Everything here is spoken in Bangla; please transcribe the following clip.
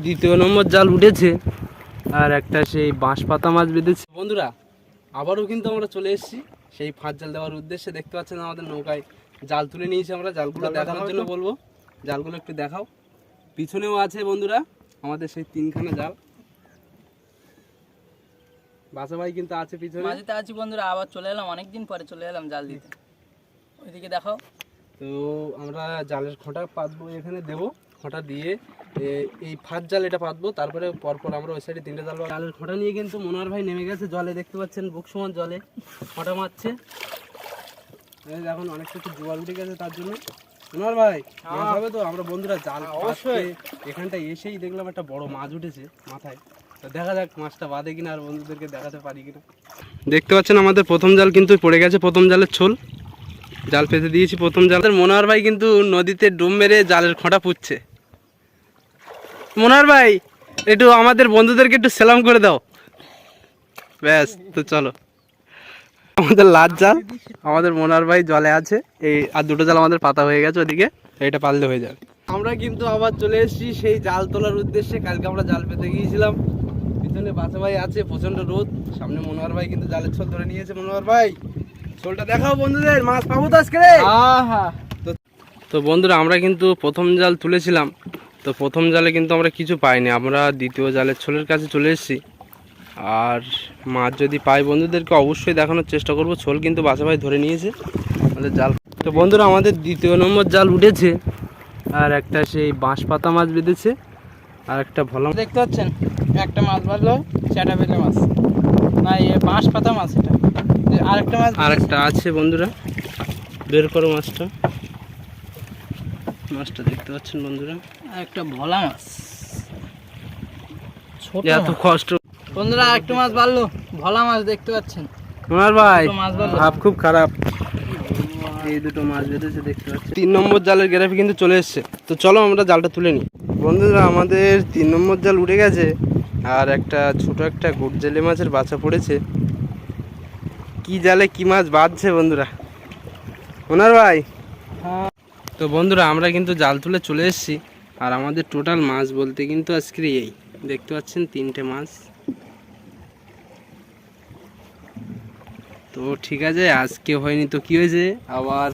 দ্বিতীয় নম্বর জাল উঠেছে আর একটা সেই বাঁশ পাতা মাছ বেঁধেছে। বন্ধুরা আবারও কিন্তু আমরা চলে এসেছি সেই ফাঁদ জাল দেওয়ার উদ্দেশ্যে। দেখতে পাচ্ছেন আমাদের নৌকায় জাল তুলে নিয়েছি আমরা। জালগুলো দেখানোর জন্য বলবো, জালগুলো একটু দেখাও। পিছনেও আছে বন্ধুরা আমাদের সেই তিনখানা জাল। বাসা ভাই কিন্তু আছে পিছনে, মাঝেতে আছি বন্ধুরা। আবার চলে এলাম, অনেকদিন পরে চলে এলাম জাল দিতে। ওইদিকে দেখাও। তো আমরা জালের খোঁটা পাতবো, এখানে দেবো খোঁটা দিয়ে এই ফাঁদ জাল এটা পাতবো। তারপরে পরপর আমরা ওই সাইডে তিনটে জাল, জালের খোঁটা নিয়ে কিন্তু মনোহর ভাই নেমে গেছে জলে। দেখতে পাচ্ছেন বুক সমান জলে খোঁটা মারছে। এখন অনেক কিছু জোয়ার উঠে গেছে, তার জন্য মনোহর ভাই মাছ হবে তো। আমরা বন্ধুরা জাল অবশ্যই এখানটা এসেই দেখলাম একটা বড় মাছ উঠেছে মাথায়। তো দেখা যাক মাছটা বাঁধে কিনা আর বন্ধুদেরকে দেখাতে পারি কিনা। দেখতে পাচ্ছেন আমাদের প্রথম জাল কিন্তু পড়ে গেছে, প্রথম জালের ছোল। জাল পেতে দিয়েছি প্রথম জাল। মনোহর ভাই কিন্তু নদীতে ডুব মেরে জালের খোঁটা পুঁতছে। মনোহর ভাই একটু আমাদের বন্ধুদেরকে একটু সালাম করে দাও। ব্যাস, তো চলো। আমাদের লাট জাল, আমাদের মনোহর ভাই জলে আছে। এই আর দুটো জাল আমাদের পাতা হয়ে গেছে ওদিকে, এটা পাললে হয়ে যাবে। আমরা কিন্তু আবার চলে এসেছি সেই জাল তোলার উদ্দেশ্যে। কালকে আমরা জাল পেতে গিয়েছিলাম। পিছনে বাসা ভাই আছে, প্রচন্ড রোদ। সামনে মনোহর ভাই কিন্তু জালের ছোল ধরে নিয়েছে। মনোহর ভাই ছোলটা দেখাও বন্ধুদের, মাছ পাবো তো আজকে। তো বন্ধুরা আমরা কিন্তু প্রথম জাল তুলেছিলাম, তো প্রথম জালে কিন্তু আমরা কিছু পাইনি। আমরা দ্বিতীয় জালের ছোলের কাছে চলে এসেছি। আর মাছ যদি পাই বন্ধুদেরকে অবশ্যই দেখানোর চেষ্টা করব। ছোল কিন্তু বাসা ভাই ধরে নিয়েছে আমাদের জাল। তো বন্ধুরা আমাদের দ্বিতীয় নম্বর জাল উঠেছে আর একটা সেই বাঁশ পাতা মাছ বেঁধেছে আর একটা ভোলা। দেখতে পাচ্ছেন একটা মাছ বাঁধলো, চ্যাটা পেলে মাছ না, বাঁশ পাতা মাছ। এটা আরেকটা মাছ, আরেকটা আছে বন্ধুরা, বের করো মাছটা। মাছটা দেখতে পাচ্ছেন বন্ধুরা, একটা ভোলা মাছ। এত কষ্ট বন্ধুরা আরেকটা মাছ বাড়লো, ভোলা মাছ দেখতে পাচ্ছেন। তোমার ভাই মাছ বাড়লো, ভাব খুব খারাপ। এই দুটো মাছ বেঁধেছে দেখতে পাচ্ছি। 3 নম্বর জালের গ্যারাফি কিন্তু চলে এসছে। তো চলো আমরা জালটা তুলে নিই। বন্ধুরা আমাদের 3 নম্বর জাল উঠে গেছে আর একটা ছোট একটা গুড়জেলে মাছের বাচ্চা পড়েছে। কি জালে কি মাছ বাঁধছে বন্ধুরা, ওনার ভাই। তো বন্ধুরা আমরা কিন্তু জাল তুলে চলে এসেছি। আর আমাদের টোটাল মাছ বলতে কিন্তু আজকে এই দেখতে পাচ্ছেন 3টে মাছ। তো ঠিক আছে, আজকে হয়নি তো কি হয়েছে, আবার